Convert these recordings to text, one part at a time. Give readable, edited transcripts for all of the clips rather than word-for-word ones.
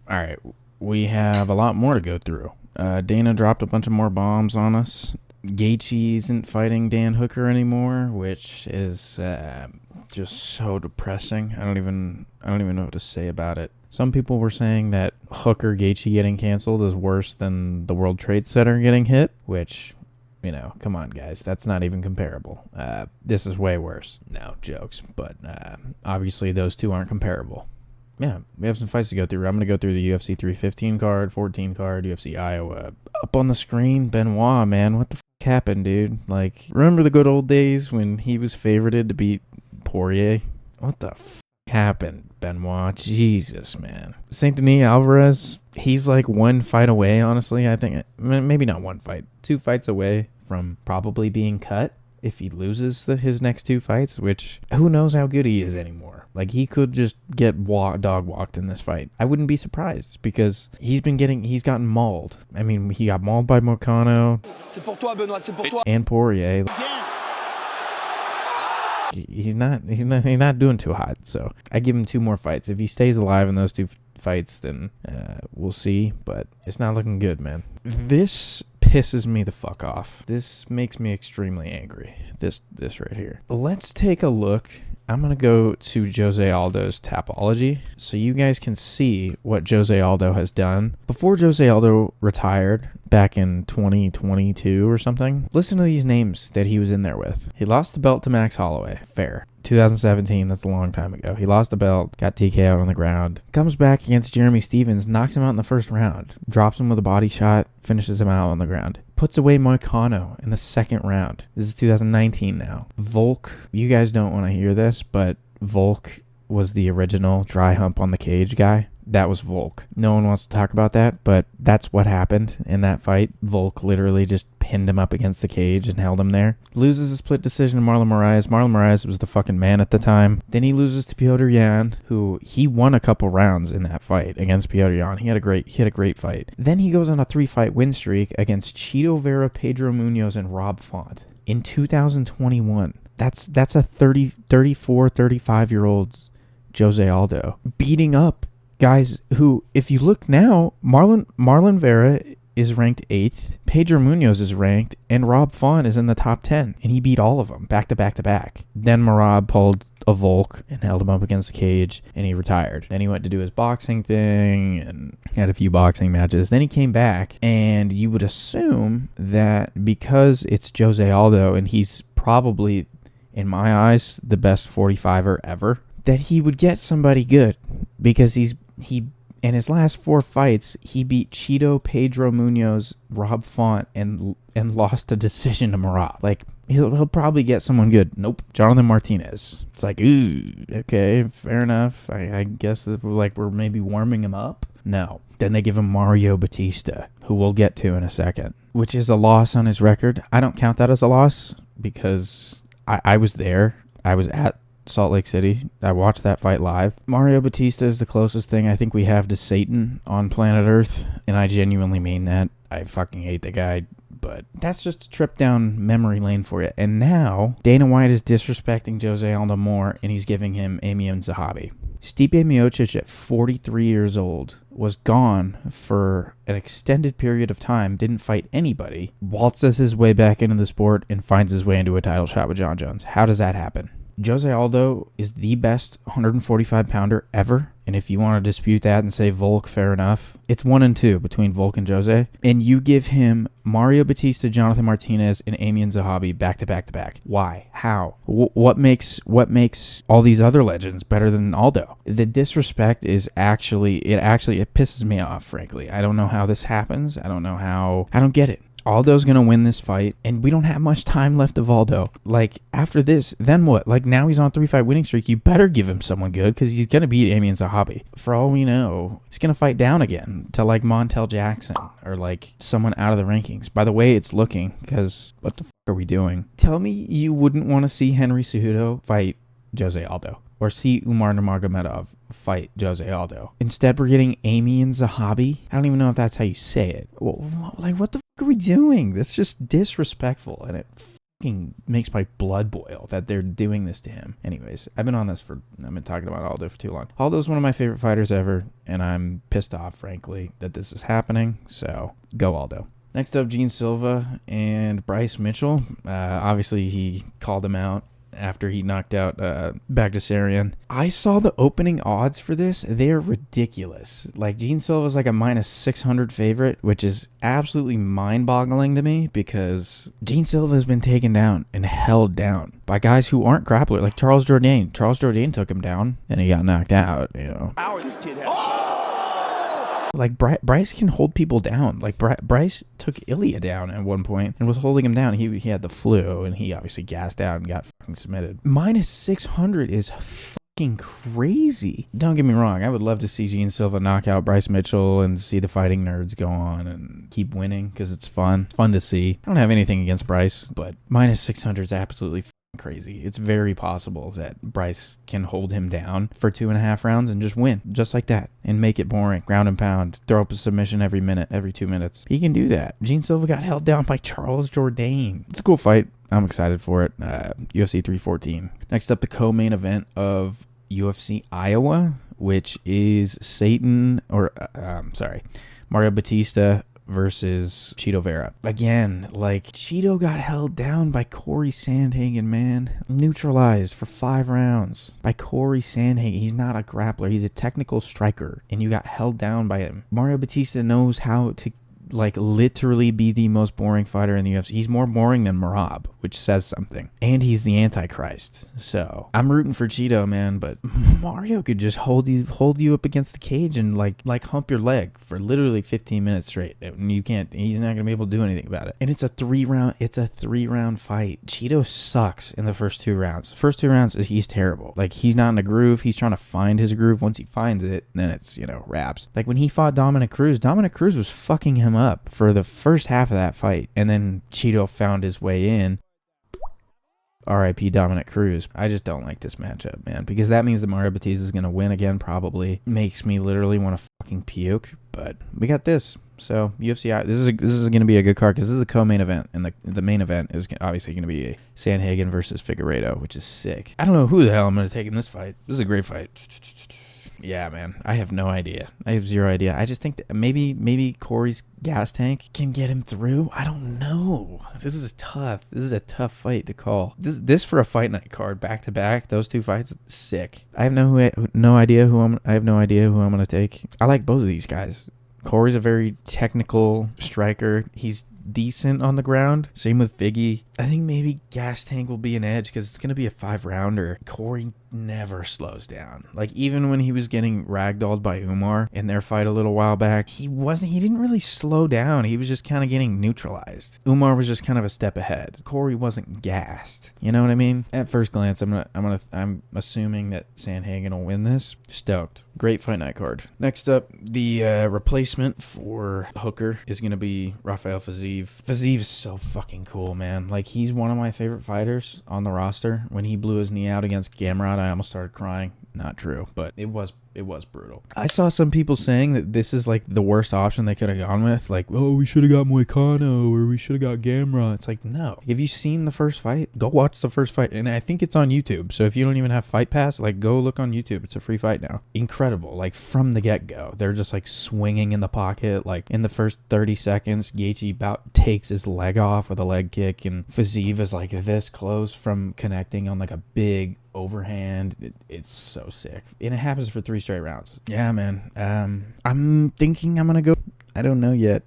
All right, we have a lot more to go through. Dana dropped a bunch of more bombs on us. Gaethje isn't fighting Dan Hooker anymore, which is just so depressing. I don't even know what to say about it. Some people were saying that Hooker Gaethje getting canceled is worse than the World Trade Center getting hit, which, you know, come on, guys, that's not even comparable. This is way worse. No, jokes, but obviously those two aren't comparable. Yeah, we have some fights to go through. I'm going to go through the UFC 315 card, 14 card, UFC Iowa. Up on the screen, Benoit, man, what the fuck happened, dude? Like, remember the good old days when he was favorited to beat Poirier? What the fuck happened, Benoit? Jesus, man. Saint Denis Alvarez, he's like one fight away, honestly. I think, maybe not one fight, 2 fights away from probably being cut if he loses his next 2 fights, which who knows how good he is anymore. Like, he could just get dog walked in this fight. I wouldn't be surprised because he's gotten mauled. I mean, he got mauled by Moicano and Poirier. He's not doing too hot. So I give him 2 more fights. If he stays alive in those 2 fights, then we'll see. But it's not looking good, man. This pisses me the fuck off. This makes me extremely angry. This right here. Let's take a look. I'm going to go to Jose Aldo's Tapology so you guys can see what Jose Aldo has done. Before Jose Aldo retired back in 2022 or something, listen to these names that he was in there with. He lost the belt to Max Holloway. Fair. 2017, that's a long time ago. He lost the belt, got TK out on the ground, comes back against Jeremy Stevens, knocks him out in the first round, drops him with a body shot, finishes him out on the ground. Puts away Moicano in the second round. This is 2019 now. Volk, you guys don't want to hear this, but Volk was the original dry hump on the cage guy. That was Volk. No one wants to talk about that, but that's what happened in that fight. Volk literally just pinned him up against the cage and held him there. Loses a split decision to Marlon Moraes. Marlon Moraes was the fucking man at the time. Then he loses to Petr Yan, who he won a couple rounds in that fight against Petr Yan. He had a great fight. Then he goes on a 3-fight win streak against Chito Vera, Pedro Munoz, and Rob Font in 2021. That's a 34, 35-year-old Jose Aldo beating up guys who, if you look now, Marlon Vera is ranked 8th, Pedro Munoz is ranked, and Rob Font is in the top 10, and he beat all of them back to back to back. Then Merab pulled a Volk and held him up against the cage, and he retired. Then he went to do his boxing thing and had a few boxing matches. Then he came back, and you would assume that because it's Jose Aldo, and he's probably, in my eyes, the best 45er ever, that he would get somebody good, because he in his last 4 fights, he beat Chito, Pedro Munoz, Rob Font, and lost a decision to Merab. Like, he'll probably get someone good. Nope. Jonathan Martinez. It's like, ooh, okay, fair enough. I guess we're maybe warming him up. No. Then they give him Mario Batista, who we'll get to in a second, which is a loss on his record. I don't count that as a loss because I was there. I was at Salt Lake City. I watched that fight live. Mario Batista is the closest thing I think we have to Satan on planet Earth, and I genuinely mean that. I fucking hate the guy, but that's just a trip down memory lane for you. And now, Dana White is disrespecting Jose Aldo more, and he's giving him Amian Zahabi. Stipe Miocic at 43 years old was gone for an extended period of time, didn't fight anybody, waltzes his way back into the sport, and finds his way into a title shot with John Jones. How does that happen? Jose Aldo is the best 145-pounder ever, and if you want to dispute that and say Volk, fair enough, it's 1 and 2 between Volk and Jose, and you give him Mario Batista, Jonathan Martinez, and Amian Zahabi back to back to back. Why? How? What makes all these other legends better than Aldo? The disrespect is it pisses me off, frankly. I don't know how this happens. I don't get it. Aldo's going to win this fight, and we don't have much time left of Aldo. Like, after this, then what? Like, now he's on a 3-fight winning streak. You better give him someone good, because he's going to beat Amian Zahabi. For all we know, he's going to fight down again to, like, Montel Jackson, or, like, someone out of the rankings. By the way, it's looking, because what the fuck are we doing? Tell me you wouldn't want to see Henry Cejudo fight Jose Aldo, or see Umar Nurmagomedov fight Jose Aldo. Instead, we're getting Amian Zahabi. I don't even know if that's how you say it. Like, what the fuck are we doing? That's just disrespectful, and it makes my blood boil that they're doing this to him. Anyways, I've been talking about Aldo for too long. Aldo's one of my favorite fighters ever, and I'm pissed off, frankly, that this is happening. So, go Aldo. Next up, Gene Silva and Bryce Mitchell. Obviously, he called him out after he knocked out Bagdasarian. I saw the opening odds for this. They're ridiculous. Like, Gene Silva's like a minus 600 favorite, which is absolutely mind-boggling to me because Gene Silva has been taken down and held down by guys who aren't grapplers, like Charles Jourdain. Charles Jourdain took him down and he got knocked out, you know. This kid has Like, Bryce can hold people down. Like, Bryce took Ilya down at one point and was holding him down. He had the flu, and he obviously gassed out and got fucking submitted. Minus 600 is fucking crazy. Don't get me wrong. I would love to see Gene Silva knock out Bryce Mitchell and see the fighting nerds go on and keep winning because it's fun. It's fun to see. I don't have anything against Bryce, but minus 600 is absolutely crazy. It's very possible that Bryce can hold him down for 2.5 rounds and just win just like that and make it boring. Ground and pound, throw up a submission every 2 minutes. He can do that. Gene Silva got held down by Charles Jourdain. It's a cool fight. I'm excited for it. UFC 314. Next up, the co-main event of UFC Iowa, which is Mario Batista versus Cheeto Vera. Again, like, Cheeto got held down by Corey Sandhagen, man. Neutralized for 5 rounds by Corey Sandhagen. He's not a grappler. He's a technical striker, and you got held down by him. Mario Batista knows how to, like, literally be the most boring fighter in the UFC. He's more boring than Merab, which says something. And he's the Antichrist. So I'm rooting for Cheeto, man, but Mario could just hold you up against the cage and like hump your leg for literally 15 minutes straight. And he's not gonna be able to do anything about it. And it's a 3-round fight. Cheeto sucks in the first 2 rounds. First 2 rounds, he's terrible. Like, he's not in a groove. He's trying to find his groove. Once he finds it, then it's, wraps. Like, when he fought Dominic Cruz was fucking him up for the first half of that fight, and then Cheeto found his way in. R.I.P. Dominic Cruz. I just don't like this matchup, man, because that means that Mario Batista is going to win again, probably. Makes me literally want to fucking puke, but we got this. So, UFC, this is going to be a good card because this is a co-main event, and the main event is obviously going to be Sandhagen versus Figueiredo, which is sick. I don't know who the hell I'm going to take in this fight. This is a great fight. Yeah, man. I have no idea. I have zero idea. I just think that maybe Corey's gas tank can get him through. I don't know. This is tough. This is a tough fight to call. This for a fight night card, back to back. Those 2 fights, sick. I have no idea who I'm going to take. I like both of these guys. Corey's a very technical striker. He's decent on the ground. Same with Figgy. I think maybe gas tank will be an edge because it's going to be a 5-rounder. Corey never slows down. Like, even when he was getting ragdolled by Umar in their fight a little while back, he didn't really slow down. He was just kind of getting neutralized. Umar was just kind of a step ahead. Corey wasn't gassed. You know what I mean? At first glance, I'm assuming that Sandhagen will win this. Stoked. Great fight night card. Next up, the replacement for Hooker is going to be Rafael Fiziev. Fiziev's so fucking cool, man. Like, he's one of my favorite fighters on the roster. When he blew his knee out against Gamrot, I almost started crying. Not true, but it was brutal. I saw some people saying that this is like the worst option they could have gone with. Like, oh, we should have got Moicano or we should have got Gamrot. It's like, no. Have you seen the first fight? Go watch the first fight. And I think it's on YouTube. So if you don't even have Fight Pass, like, go look on YouTube. It's a free fight now. Incredible. Like, from the get-go. They're just like swinging in the pocket. Like, in the first 30 seconds, Gaethje about takes his leg off with a leg kick. And Fiziev is like this close from connecting on like a big overhand. It's so sick. And it happens for 3 straight rounds. Yeah, man. I'm thinking I'm gonna go. I don't know yet.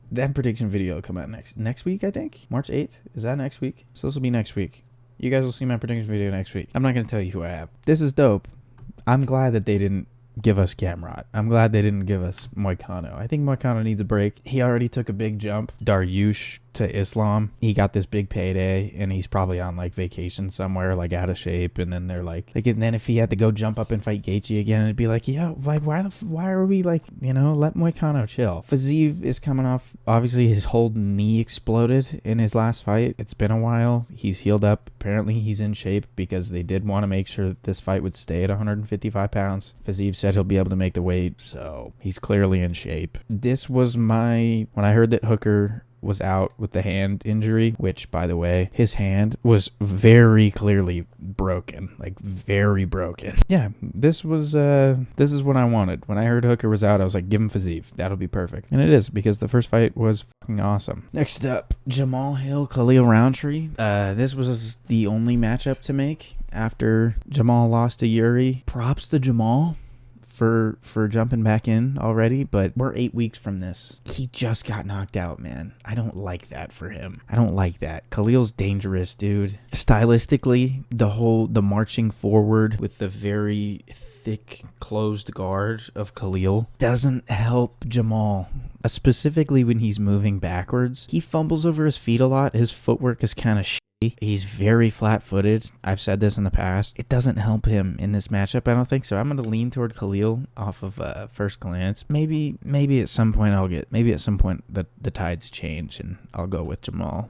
That prediction video will come out next week, I think. March 8th. Is that next week? So this will be next week. You guys will see my prediction video next week. I'm not gonna tell you who I have. This is dope. I'm glad that they didn't give us Gamrot. I'm glad they didn't give us Moicano. I think Moicano needs a break. He already took a big jump. Dariush to Islam. He got this big payday, and he's probably on like vacation somewhere, like out of shape. And then they're like, and then if he had to go jump up and fight Gaethje again, it'd be like, yeah, like why are we like, let Moicano chill. Fiziev is coming off. Obviously, his whole knee exploded in his last fight. It's been a while. He's healed up. Apparently, he's in shape because they did want to make sure that this fight would stay at 155 pounds. Fiziev said he'll be able to make the weight, so he's clearly in shape. This was when I heard that Hooker was out with the hand injury, which, by the way, his hand was very clearly broken, like very broken. Yeah, this is what I wanted. When I heard Hooker was out, I was like, give him Fiziev. That'll be perfect. And it is, because the first fight was fucking awesome. Next up, Jamal Hill, Khalil Rountree. This was the only matchup to make after Jamal lost to Yuri. Props to Jamal for jumping back in already, but we're 8 weeks from this. He just got knocked out, man. I don't like that for him. I don't like that. Khalil's dangerous, dude. Stylistically, the marching forward with the very thick closed guard of Khalil doesn't help Jamal. Specifically when he's moving backwards. He fumbles over his feet a lot. His footwork is kind of shitty. He's very flat-footed. I've said this in the past. It doesn't help him in this matchup, I don't think. So I'm going to lean toward Khalil off of first glance. Maybe at some point the tides change and I'll go with Jamal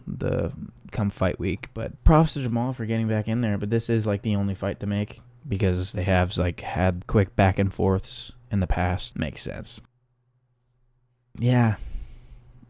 come fight week. But props to Jamal for getting back in there. But this is like the only fight to make because they have like had quick back and forths in the past. Makes sense. Yeah,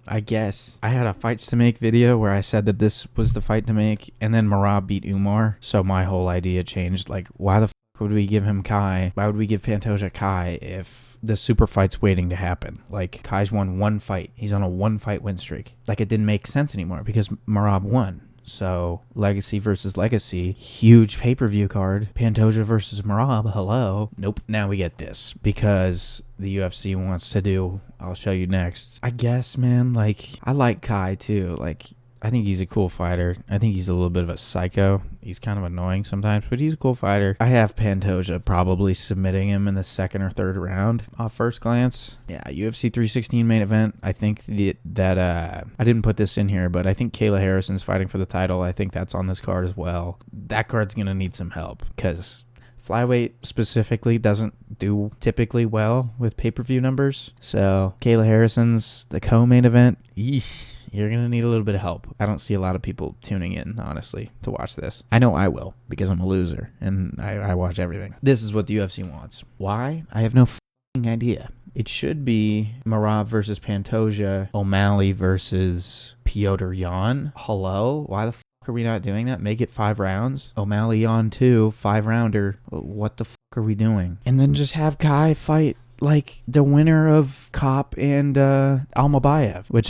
I guess. I had a fights to make video where I said that this was the fight to make, and then Merab beat Umar, so my whole idea changed. Like, why the fuck would we give him Kai? Why would we give Pantoja Kai if the super fight's waiting to happen? Like, Kai's won one fight. He's on a one-fight win streak. Like, it didn't make sense anymore because Merab won. So, legacy versus legacy, huge pay-per-view card. Pantoja versus Merab, hello. Nope, now we get this because the UFC wants to do, I'll show you next. I guess, man, like, I like Kai too. Like, I think he's a cool fighter. I think he's a little bit of a psycho. He's kind of annoying sometimes, but he's a cool fighter. I have Pantoja probably submitting him in the second or third round off first glance. Yeah, UFC 316 main event. I think that I didn't put this in here, but I think Kayla Harrison's fighting for the title. I think that's on this card as well. That card's going to need some help because flyweight specifically doesn't do typically well with pay-per-view numbers. So Kayla Harrison's the co-main event. Eesh. You're going to need a little bit of help. I don't see a lot of people tuning in, honestly, to watch this. I know I will, because I'm a loser, and I watch everything. This is what the UFC wants. Why? I have no f***ing idea. It should be Merab versus Pantoja, O'Malley versus Piotr Jan. Hello? Why the f*** are we not doing that? Make it 5 rounds. O'Malley Jan 2, 5-rounder. What the f*** are we doing? And then just have Kai fight like the winner of Kopp and Almabayev, which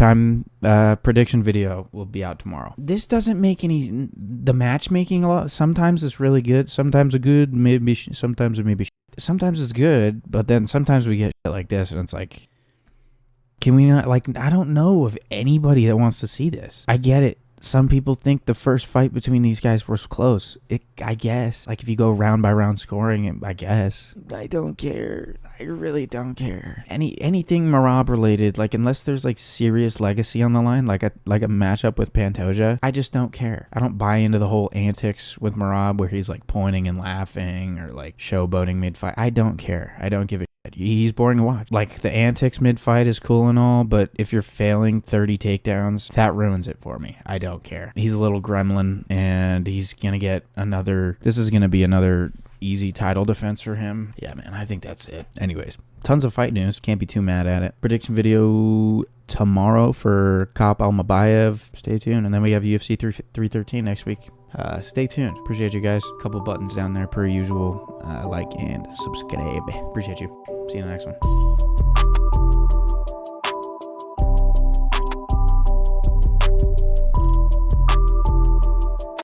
prediction video will be out tomorrow. This doesn't make the matchmaking a lot. Sometimes it's really good. Sometimes it's good. Sometimes it may be sometimes it's good, but then sometimes we get shit like this and it's like, can we not, like, I don't know of anybody that wants to see this. I get it. Some people think the first fight between these guys was close. I guess. Like, if you go round by round scoring, I guess. I don't care. I really don't care. Anything Merab related, like, unless there's, like, serious legacy on the line, like a matchup with Pantoja, I just don't care. I don't buy into the whole antics with Merab where he's, like, pointing and laughing or, like, showboating mid-fight. I don't care. I don't give a shit. He's boring to watch. Like, the antics mid-fight is cool and all, but if you're failing 30 takedowns, that ruins it for me. I don't care. He's a little gremlin, and he's gonna get this is gonna be another easy title defense for him. Yeah, man, I think that's it. Anyways, tons of fight news. Can't be too mad at it. Prediction video tomorrow for Kopp Almabayev. Stay tuned. And then we have UFC 313 next week. Stay tuned. Appreciate you guys. Couple buttons down there per usual. Like and subscribe. Appreciate you. See you in the next one.